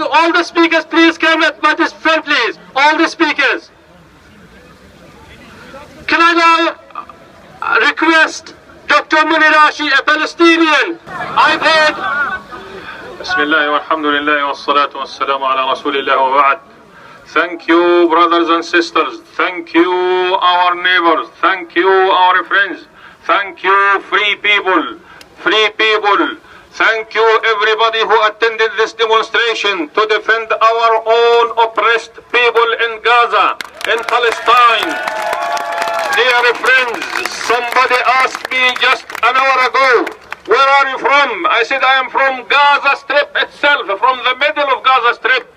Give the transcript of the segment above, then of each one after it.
All the speakers, please come at my front, please. All the speakers. Can I now request Dr. Munirashi, a Palestinian? I've heard. Bismillah wa alhamdulillah wa salatu wa salamu ala rasulillah wa ba'd. Thank you, brothers and sisters. Thank you, our neighbors. Thank you, our friends. Thank you, free people. Free people. Thank you, everybody who attended this demonstration to defend our own oppressed people in Gaza, in Palestine. Dear friends, somebody asked me just an hour ago, where are you from? I said, I am from Gaza Strip itself, from the middle of Gaza Strip.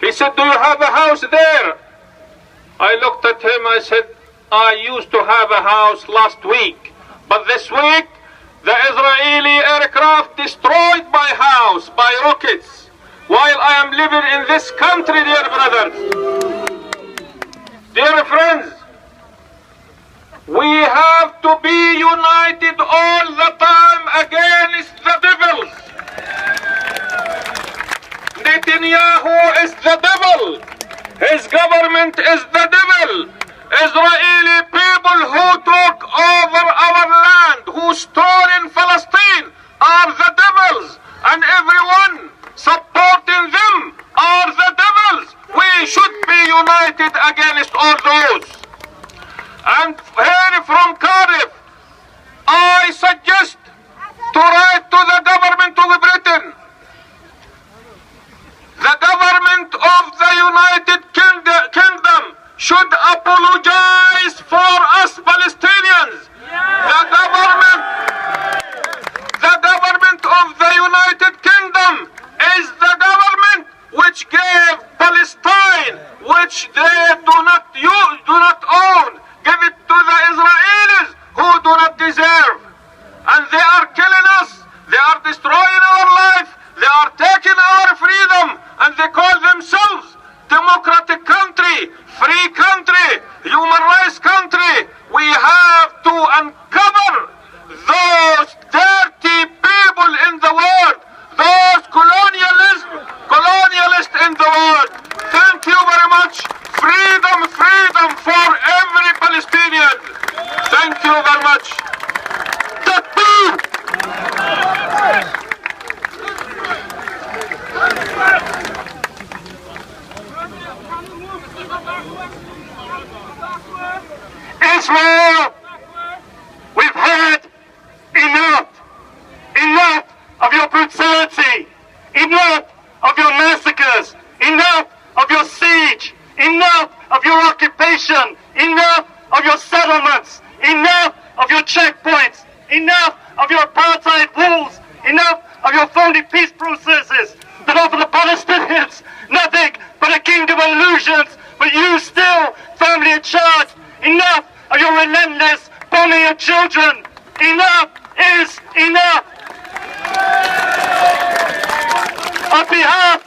He said, do you have a house there? I looked at him, I said, I used to have a house last week, but this week, the Israeli aircraft destroyed my house by rockets while I am living in this country, dear brothers. Dear friends, we have to be united all the time against the devils. Netanyahu is the devil. His government is the devil. Israeli people who took over our land, who stole in Palestine, are the devils, and everyone supporting them are the devils. We should be united against all those. And here from Cardiff, I suggest to write to the government of Britain. The government of the United Kingdom should apologize for us Palestinians. The government of the United Kingdom is the government which gave Palestine, which they do not own. Give it to the Israelis who do not deserve. And they are killing us. They are destroying our life. They are taking our freedom. And they call themselves democratic country, free country, human rights country. We have to uncover those dirty people in the world, those colonialists in the world. Thank you very much. Freedom, freedom for every Palestinian. Thank you very much. Takbir! Israel, we've had enough of your brutality, enough of your massacres, enough of your siege, enough of your occupation, enough of your settlements, enough of your checkpoints, enough of your apartheid walls, enough of your phony peace processes that offer the Palestinians nothing but a kingdom of illusions, but you still firmly in charge. Enough of your relentless bombing of children. Enough is enough. On behalf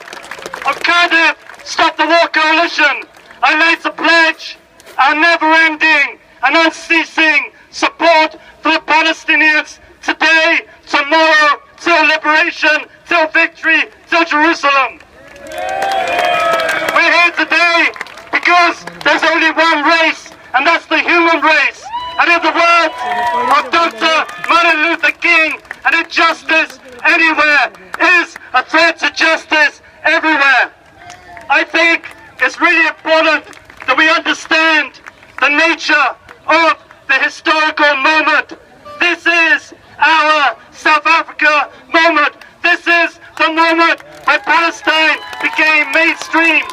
of Cardiff Stop the War Coalition, I raise a pledge, our never-ending and unceasing support for the Palestinians today, tomorrow, till liberation, till victory, till Jerusalem. We're here today because there's only one race, and that's the human race. And in the words of Dr. Martin Luther King, and injustice anywhere is a threat to justice everywhere. I think it's really important that we understand the nature of the historical moment. This is our South Africa moment. This is the moment when Palestine became mainstream.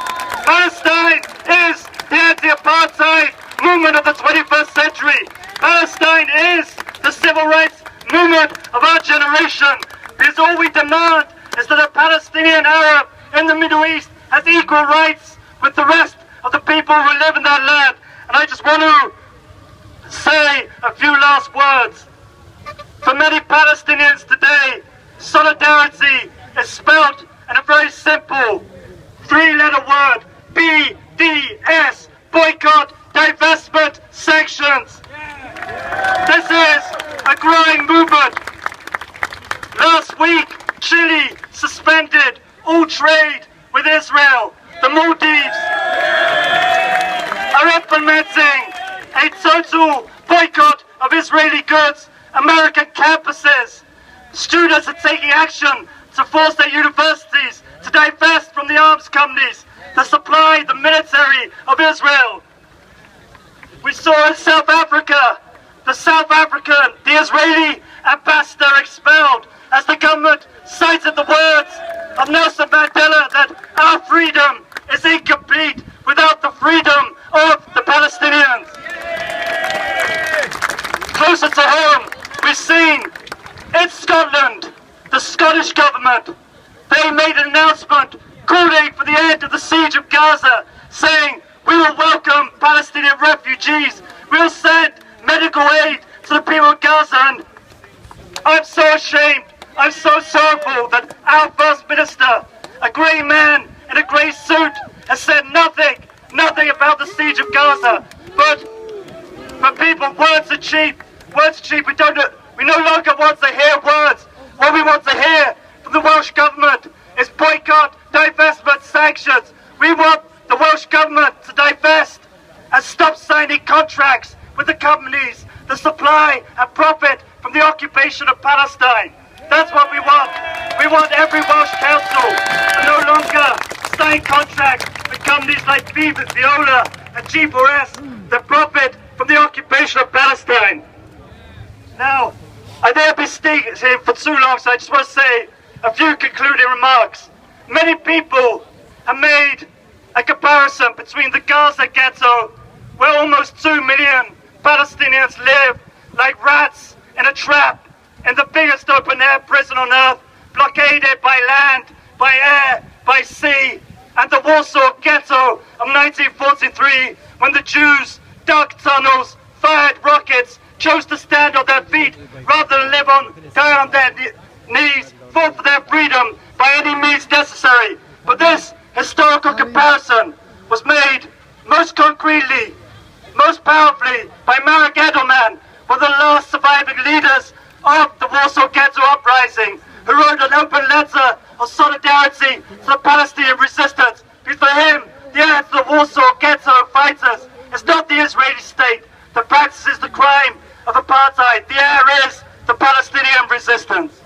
Palestine is the anti-apartheid movement of the 21st century. Palestine is the civil rights movement of our generation. Because all we demand is that a Palestinian Arab in the Middle East has equal rights with the rest of the people who live in that land. And I just want to say a few last words. For many Palestinians today, solidarity is spelled in a very simple three-letter word: BDS, boycott, divestment, sanctions. This is a growing movement. Last week, Chile suspended all trade with Israel. The Maldives are implementing a total boycott of Israeli goods, American campuses. Students are taking action to force their universities to divest from the arms companies that supply the military of Israel. We saw in South Africa, the Israeli ambassador expelled as the government cited the words of Nelson Mandela that our freedom is incomplete without the freedom of the Palestinians. Closer to home, we've seen in Scotland, the Scottish government, they made an announcement calling for the end of the siege of Gaza, saying, we will welcome Palestinian refugees, we will send medical aid to the people of Gaza. And I'm so ashamed, I'm so sorrowful that our First Minister, a grey man in a grey suit, has said nothing about the siege of Gaza. But for people, words are cheap. We no longer want to hear words. What we want to hear from the Welsh Government is boycott, divestment, sanctions. We want the Welsh Government to divest and stop signing contracts with the companies that supply and profit from the occupation of Palestine. That's what we want. We want every Welsh council to no longer sign contracts with companies like Viola and G4S that profit from the occupation of Palestine. Now, I dare be speaking for too long, so I just want to say a few concluding remarks. Many people have made a comparison between the Gaza ghetto, where almost 2 million Palestinians live like rats in a trap in the biggest open-air prison on earth, blockaded by land, by air, by sea, and the Warsaw ghetto of 1943, when the Jews dug tunnels, fired rockets, chose to stand on their feet rather than live down on their knees, fought for their freedom by any means necessary. But this historical comparison was made most concretely, most powerfully by Marek Edelman, one of the last surviving leaders of the Warsaw Ghetto Uprising, who wrote an open letter of solidarity to the Palestinian resistance. Because for him, the answer to the Warsaw Ghetto fighters is not the Israeli state that practices the crime of apartheid. The air is the Palestinian resistance.